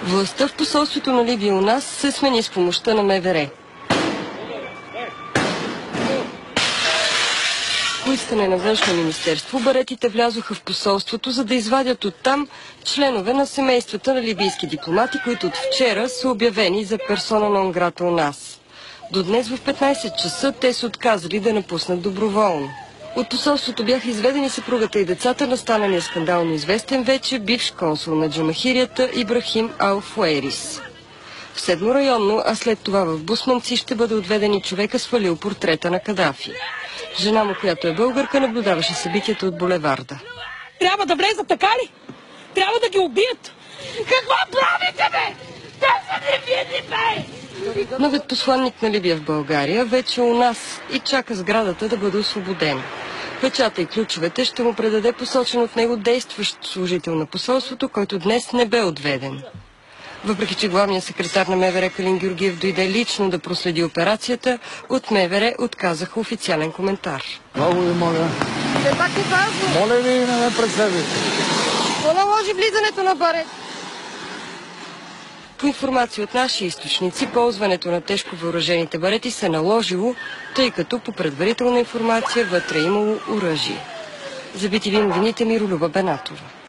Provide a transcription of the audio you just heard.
Властта в посолството на Либия у нас се смени с помощта на МВР. По искане на Външно министерство, баретите влязоха в посолството, за да извадят оттам членове на семействата на либийски дипломати, които от вчера са обявени за персона нон грата у нас. До днес в 15 часа те са отказали да напуснат доброволно. От посолството бяха изведени съпругата и децата на станалия скандално известен вече бивш консул на Джамахирията Ибрахим Ал-Фуейрис. В Седморайонно, а след това в Бусманци ще бъде отведен и човека, свалил портрета на Кадафи. Жена му, която е българка, наблюдаваше събитията от булеварда. Трябва да влезат, така ли? Трябва да ги убият. Какво правите, бе? Те са невинни, бе! Новият посланник на Либия в България вече у нас и чака сградата да бъде освободена. Печата и ключовете ще му предаде посочен от него действащ служител на посолството, който днес не бе отведен. Въпреки че главният секретар на МВР Калин Георгиев дойде лично да проследи операцията, от МВР отказаха официален коментар. Много ви моля. Все пак е важно. Моля ви, не ме преследвайте. Какво наложи влизането на барет? По информация от наши източници, ползването на тежко въоръжените барети се наложило, тъй като по предварителна информация вътре имало оръжие. За BTV новините Миролюба Бенатова.